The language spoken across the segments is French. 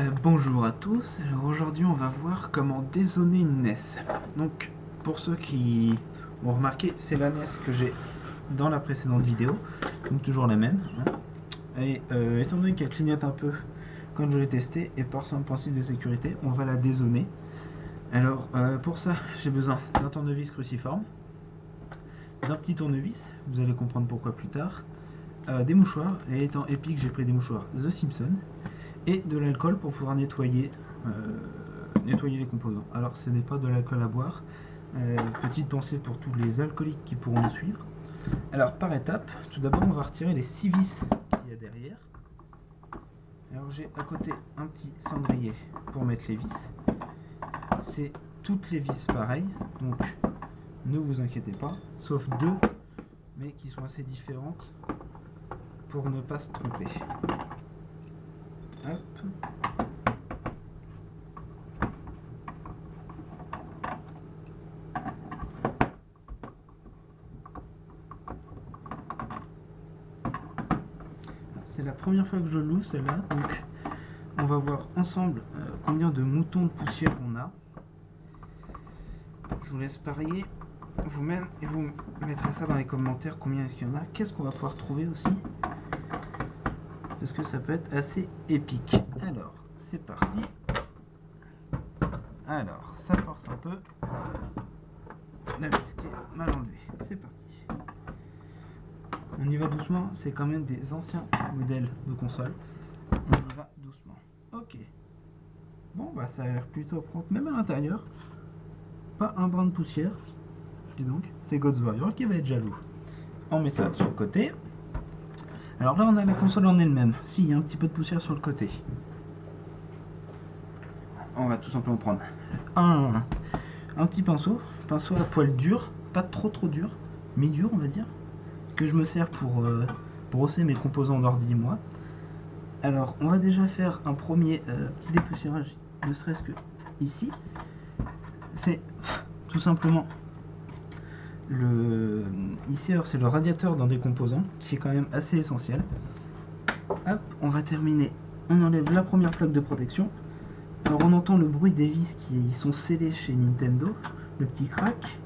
Bonjour à tous, alors aujourd'hui on va voir comment dézoner une NES. Donc pour ceux qui ont remarqué, c'est la NES que j'ai dans la précédente vidéo, donc toujours la même. Et étant donné qu'elle clignote un peu quand je l'ai testée, et par simple principe de sécurité, on va la dézoner. Alors pour ça j'ai besoin d'un tournevis cruciforme, d'un petit tournevis, vous allez comprendre pourquoi plus tard, des mouchoirs, et étant épique j'ai pris des mouchoirs The Simpsons, et de l'alcool pour pouvoir nettoyer les composants. Alors ce n'est pas de l'alcool à boire, petite pensée pour tous les alcooliques qui pourront le suivre. Alors par étapes, tout d'abord on va retirer les 6 vis qu'il y a derrière. Alors j'ai à côté un petit cendrier pour mettre les vis. C'est toutes les vis pareilles, donc ne vous inquiétez pas, sauf deux, mais qui sont assez différentes pour ne pas se tromper. Hop. C'est la première fois que je loue celle-là, donc on va voir ensemble combien de moutons de poussière on a. Je vous laisse parier vous-même et vous mettrez ça dans les commentaires combien est-ce qu'il y en a, qu'est-ce qu'on va pouvoir trouver aussi, parce que ça peut être assez épique. Alors c'est parti. Alors ça force un peu, la vis qui est mal enlevée, c'est parti. On y va doucement, c'est quand même des anciens modèles de console, on y va doucement. Ok, bon bah ça a l'air plutôt propre, même à l'intérieur, pas un brin de poussière. Et donc c'est God's Warrior qui va être jaloux. On met ça sur le côté. Alors là on a la console en elle-même. Si, il y a un petit peu de poussière sur le côté. On va tout simplement prendre un petit pinceau à poil dur, pas trop dur, mais dur on va dire, que je me sers pour brosser mes composants d'ordi moi. Alors on va déjà faire un premier petit dépoussiérage, ne serait-ce que ici. C'est tout simplement ici alors c'est le radiateur d'un des composants qui est quand même assez essentiel. Hop, on va terminer, on enlève la première plaque de protection. Alors on entend le bruit des vis qui sont scellées chez Nintendo, le petit crack.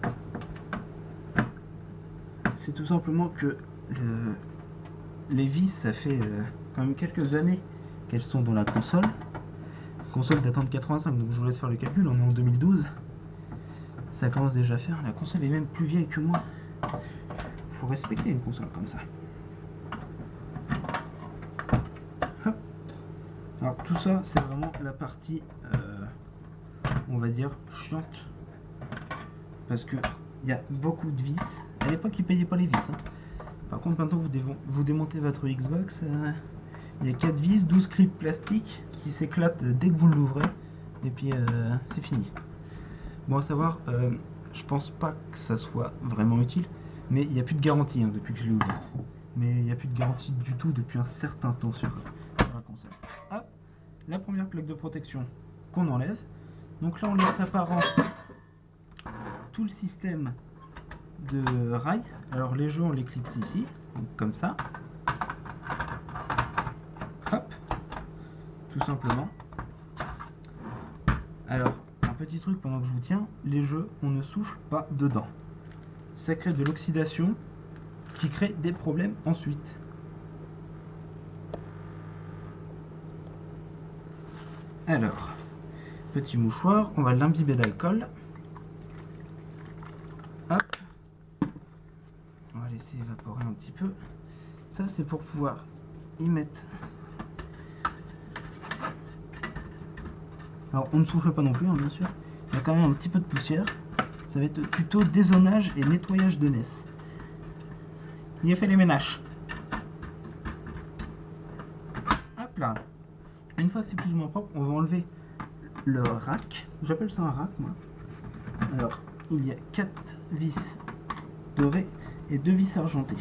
C'est tout simplement que les vis, ça fait quand même quelques années qu'elles sont dans la console. Console datant de 85, donc je vous laisse faire le calcul, on est en 2012. Ça commence déjà à faire, la console est même plus vieille que moi. Faut respecter une console comme ça. Hop. Alors tout ça c'est vraiment la partie on va dire chiante, parce que il y a beaucoup de vis. À l'époque ils payaient pas les vis hein. Par contre maintenant vous démontez votre Xbox, il y a 4 vis, 12 clips plastiques qui s'éclatent dès que vous l'ouvrez, et puis c'est fini. Bon à savoir, je pense pas que ça soit vraiment utile, mais il n'y a plus de garantie hein, depuis que je l'ai ouvert. Mais il n'y a plus de garantie du tout depuis un certain temps sur la console. Hop, la première plaque de protection qu'on enlève. Donc là on laisse apparent tout le système de rails. Alors les jeux on les clipse ici, donc comme ça. Hop, tout simplement. Alors un petit truc pendant que je vous tiens, les jeux on ne souffle pas dedans. Ça crée de l'oxydation qui crée des problèmes ensuite. Alors, petit mouchoir, on va l'imbiber d'alcool. Hop, on va laisser évaporer un petit peu. Ça c'est pour pouvoir y mettre. Alors on ne souffle pas non plus hein, bien sûr, il y a quand même un petit peu de poussière. Ça va être plutôt dézonage et nettoyage de NES. Il a fait les ménages. Hop là. Une fois que c'est plus ou moins propre, on va enlever le rack. J'appelle ça un rack moi. Alors il y a 4 vis dorées et 2 vis argentées.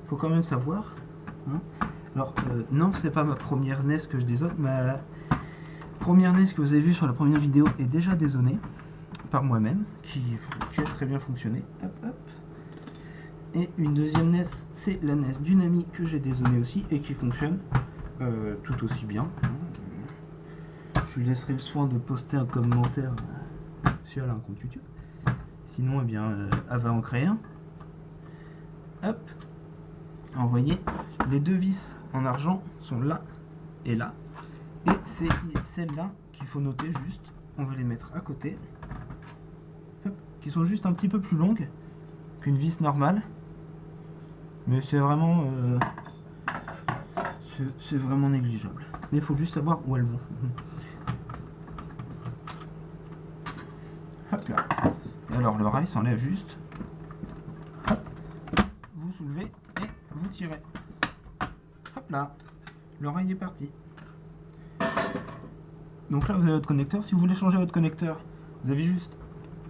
Faut quand même savoir. Hein. Alors non, c'est pas ma première NES que je dézone. Ma première NES que vous avez vue sur la première vidéo est déjà dézonée par moi-même, qui a très bien fonctionné. Hop, hop. Et une deuxième NES, c'est la NES d'une amie que j'ai dézonée aussi et qui fonctionne tout aussi bien. lui laisserai le soin de poster un commentaire si elle a un compte YouTube. Sinon, eh bien, elle va en créer un. Hop. Alors, vous voyez, les deux vis en argent sont là et là. Et c'est celles-là qu'il faut noter juste. On va les mettre à côté. Hop. Qui sont juste un petit peu plus longues qu'une vis normale. Mais c'est vraiment... c'est vraiment négligeable. Mais il faut juste savoir où elles vont. Hop là. Et alors le rail s'enlève juste. Hop. Vous soulevez et vous tirez. Hop là. Le rail est parti. Donc là vous avez votre connecteur. Si vous voulez changer votre connecteur, vous avez juste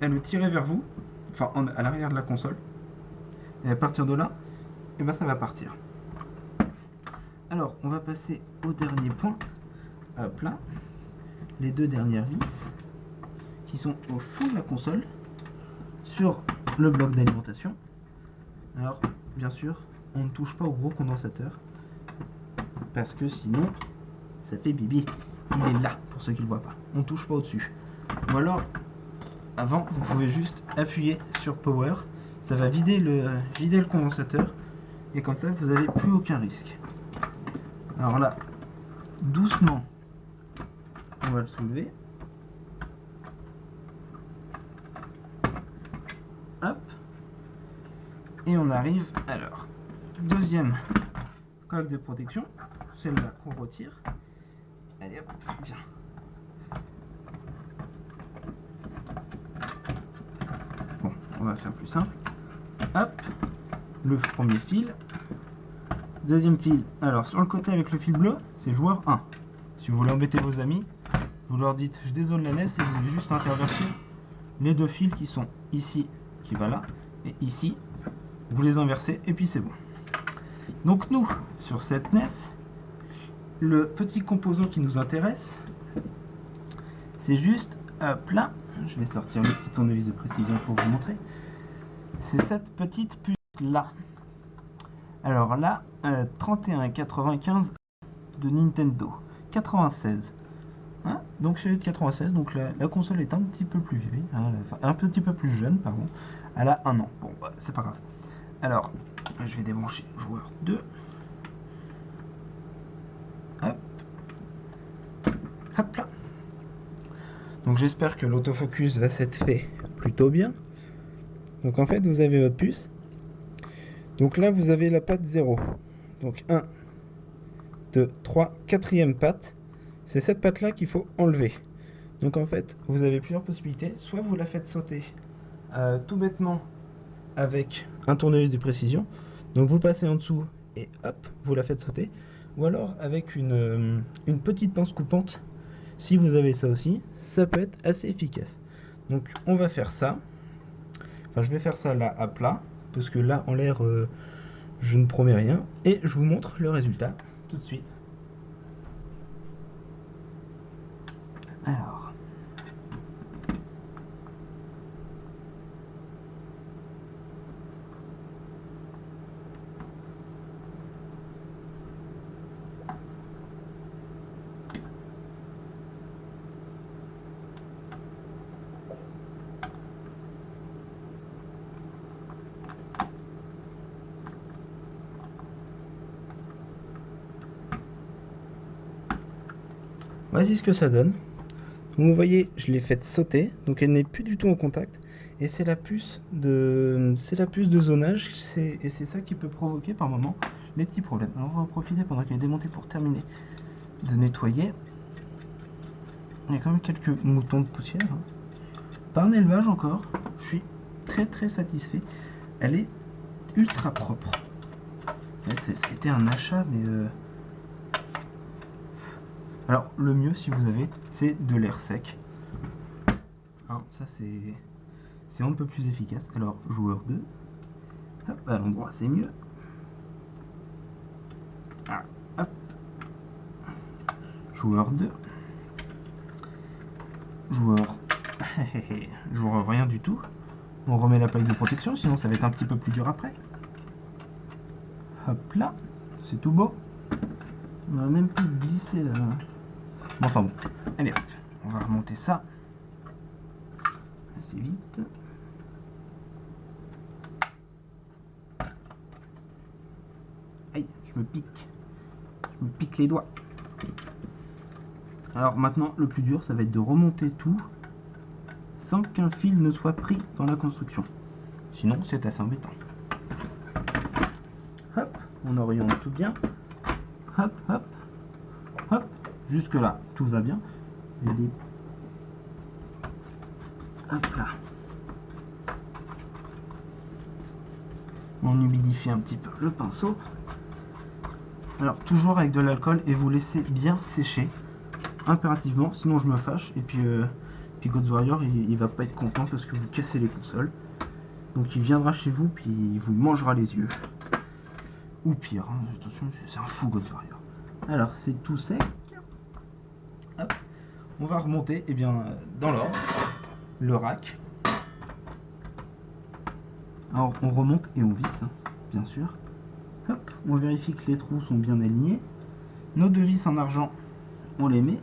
à le tirer vers vous. Enfin à l'arrière de la console. Et à partir de là, et ben ça va partir. Alors on va passer au dernier point. Hop là. Les deux dernières vis qui sont au fond de la console sur le bloc d'alimentation. Alors bien sûr on ne touche pas au gros condensateur parce que sinon ça fait bibi. Il est là pour ceux qui ne le voient pas. On ne touche pas au dessus. Ou alors avant vous pouvez juste appuyer sur power, ça va vider le condensateur et comme ça vous n'avez plus aucun risque. Alors là doucement on va le soulever. Hop. Et on arrive alors. Deuxième coque de protection. Celle-là qu'on retire. Allez hop, bien. Bon, on va faire plus simple. Hop. Le premier fil. Deuxième fil. Alors sur le côté avec le fil bleu, c'est joueur 1. Si vous voulez embêter vos amis, vous leur dites je dézone la NES et vous voulez juste intervertir les deux fils qui sont ici, qui va là, et ici, vous les inversez et puis c'est bon. Donc nous, sur cette NES, le petit composant qui nous intéresse, c'est juste là, je vais sortir le petit tournevis de précision pour vous montrer, c'est cette petite puce là. Alors là, 3195 de Nintendo, 96. Hein, donc c'est 96, donc la console est un petit peu plus vieille, hein, un petit peu plus jeune, pardon. Elle a 1 an. Bon, bah, c'est pas grave. Alors, je vais débrancher joueur 2. Hop. Hop là. Donc j'espère que l'autofocus va s'être fait plutôt bien. Donc en fait, vous avez votre puce. Donc là, vous avez la patte 0. Donc 1, 2, 3, quatrième patte. C'est cette patte-là qu'il faut enlever. Donc en fait, vous avez plusieurs possibilités. Soit vous la faites sauter tout bêtement avec un tournevis de précision. Donc vous passez en dessous et hop, vous la faites sauter. Ou alors avec une petite pince coupante. Si vous avez ça aussi, ça peut être assez efficace. Donc on va faire ça. Enfin, je vais faire ça là à plat. Parce que là, en l'air, je ne promets rien. Et je vous montre le résultat tout de suite. Alors. Voici ce que ça donne. Vous voyez, je l'ai faite sauter, donc elle n'est plus du tout en contact. Et c'est la puce de zonage, et c'est ça qui peut provoquer par moment les petits problèmes. Alors on va en profiter pendant qu'elle est démontée pour terminer de nettoyer. Il y a quand même quelques moutons de poussière. Hein. Pas un élevage encore. Je suis très satisfait. Elle est ultra propre. C'était un achat, mais alors le mieux si vous avez, c'est de l'air sec. Hein, ça c'est un peu plus efficace. Alors joueur 2. Hop, à l'endroit c'est mieux. Ah, hop. Joueur 2. Joueur. Joueur rien du tout. On remet la plaque de protection, sinon ça va être un petit peu plus dur après. Hop là. C'est tout beau. On va même plus glisser là. Bon, enfin bon. Allez hop. on va remonter ça assez vite. Aïe, je me pique les doigts. Alors maintenant, le plus dur, ça va être de remonter tout sans qu'un fil ne soit pris dans la construction. Sinon, c'est assez embêtant. Hop, on oriente tout bien. Hop, hop, hop. Jusque là, tout va bien. Il y a des... Hop là. On humidifie un petit peu le pinceau. Alors, toujours avec de l'alcool et vous laissez bien sécher. Impérativement, sinon je me fâche. Et puis Gods Warrior, il va pas être content parce que vous cassez les consoles. Donc il viendra chez vous, puis il vous mangera les yeux. Ou pire, hein, attention, c'est un fou Gods Warrior. Alors, c'est tout sec. Hop. On va remonter dans l'ordre le rack. Alors on remonte et on visse, hein, bien sûr. Hop, on vérifie que les trous sont bien alignés. Nos deux vis en argent, on les met.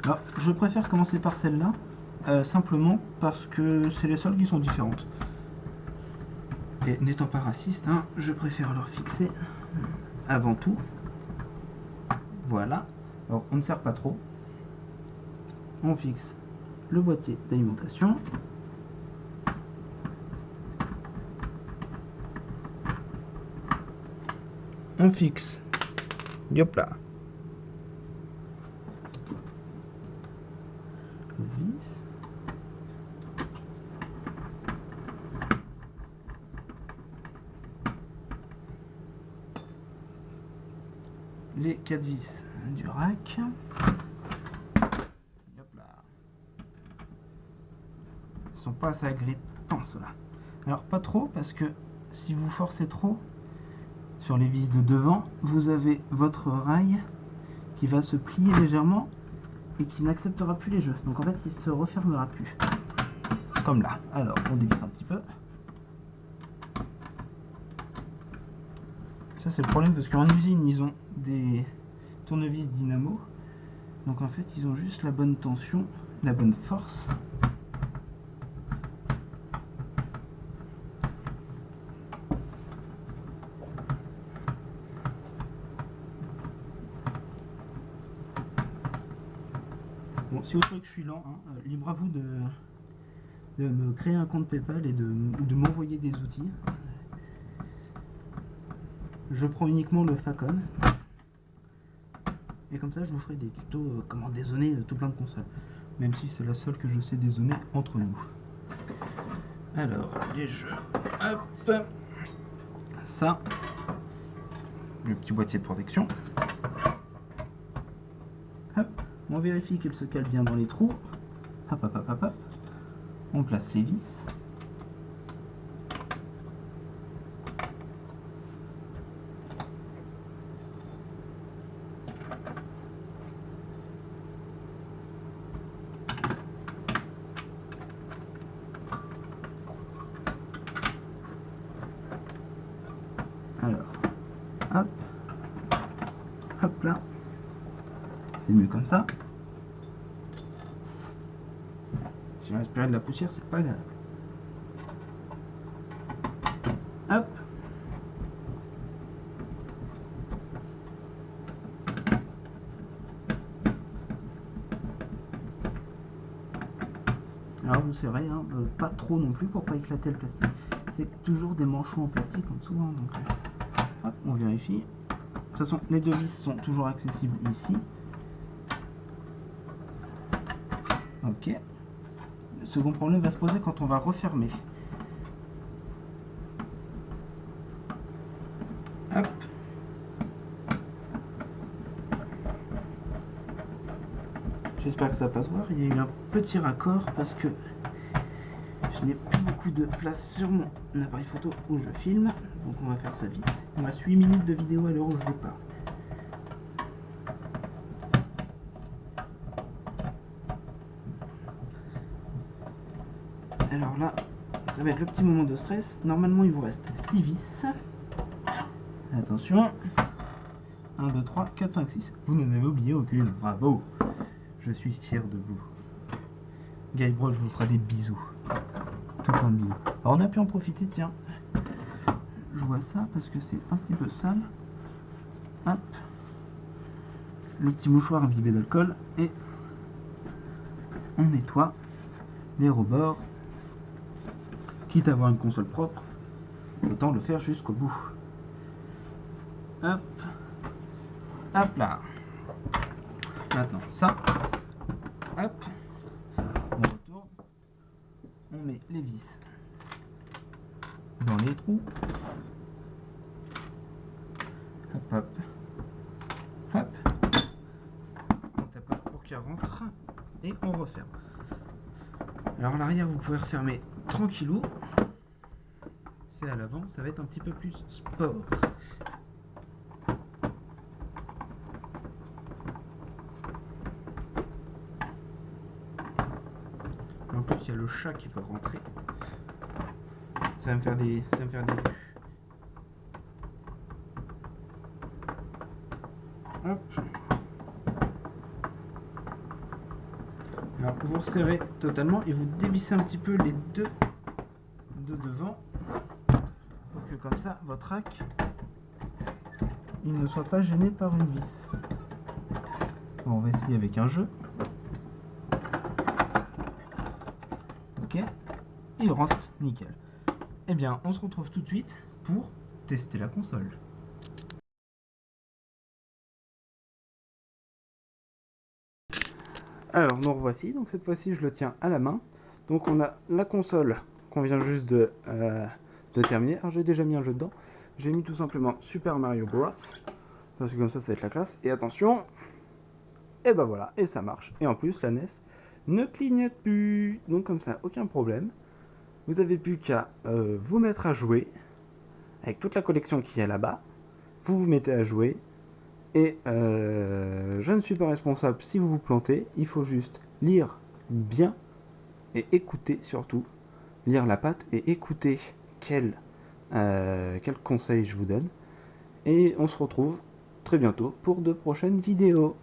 Alors, je préfère commencer par celle-là, simplement parce que c'est les seules qui sont différentes. Et n'étant pas raciste, hein, je préfère leur fixer avant tout. Voilà. Alors, on ne serre pas trop. On fixe le boîtier d'alimentation. On fixe. Hop là. Le vis. Les 4 vis du rack. Hop là. Ils sont pas assez agrippants ceux-là. Alors pas trop parce que si vous forcez trop sur les vis de devant, vous avez votre rail qui va se plier légèrement et qui n'acceptera plus les jeux. Donc en fait, il se refermera plus. Comme là. Alors, on dévisse un petit peu. Ça, c'est le problème parce qu'en usine, ils ont des tournevis dynamo. Donc en fait, ils ont juste la bonne tension, la bonne force. Bon, si vous trouvez que je suis lent, hein, libre à vous de me créer un compte PayPal et de m'envoyer des outils. Je prends uniquement le Facom. Et comme ça, je vous ferai des tutos comment dézoner tout plein de consoles. Même si c'est la seule que je sais dézoner entre nous. Alors, les jeux. Hop. Ça. Le petit boîtier de protection. Hop. On vérifie qu'elle se cale bien dans les trous. Hop, hop, hop, hop, hop. On place les vis. Alors, hop, hop là. C'est mieux comme ça. J'ai respiré de la poussière, c'est pas grave. Hop. Alors vous serrez, hein, pas trop non plus pour pas éclater le plastique. C'est toujours des manchons en plastique en dessous, hein, donc hop, on vérifie. De toute façon, les deux vis sont toujours accessibles ici. Ok. Le second problème va se poser quand on va refermer. Hop. J'espère que ça va pas se voir. Il y a eu un petit raccord parce que je n'ai plus beaucoup de place sur mon appareil photo où je filme. Donc on va faire ça vite. Il me reste 8 minutes de vidéo à l'heure où je vous parle. Alors là, ça va être le petit moment de stress. Normalement, il vous reste 6 vis. Attention. 1, 2, 3, 4, 5, 6. Vous n'en avez oublié aucune. Bravo. Je suis fier de vous. Guybrush vous fera des bisous. Tout plein de bisous. Alors on a pu en profiter, tiens. Je vois ça parce que c'est un petit peu sale. Hop. Le petit mouchoir imbibé d'alcool et on nettoie les rebords. Quitte à avoir une console propre, autant le faire jusqu'au bout. Hop. Hop là. Maintenant ça. Hop. On retourne. On met les vis dans les trous. Hop hop. Hop. On tape pour qu'il rentre. Et on referme. Alors à l'arrière vous pouvez refermer tranquillou. C'est à l'avant, ça va être un petit peu plus sport. En plus il y a le chat qui peut rentrer. Ça va me faire des vues. Hop. Alors vous resserrez totalement et vous dévissez un petit peu les deux de devant pour que comme ça votre rack il ne soit pas gêné par une vis. Bon, on va essayer avec un jeu. Ok, il rentre nickel. Eh bien on se retrouve tout de suite pour tester la console. Alors nous revoici, donc cette fois-ci je le tiens à la main. Donc on a la console qu'on vient juste de terminer. Alors j'ai déjà mis un jeu dedans. J'ai mis tout simplement Super Mario Bros. Parce que comme ça va être la classe. Et attention, et ben voilà, et ça marche. Et en plus la NES ne clignote plus. Donc comme ça, aucun problème. Vous avez plus qu'à vous mettre à jouer avec toute la collection qui est là-bas. Vous vous mettez à jouer. Et je ne suis pas responsable si vous vous plantez. Il faut juste lire bien et écouter surtout. Lire la patte et écouter quel conseil je vous donne. Et on se retrouve très bientôt pour de prochaines vidéos.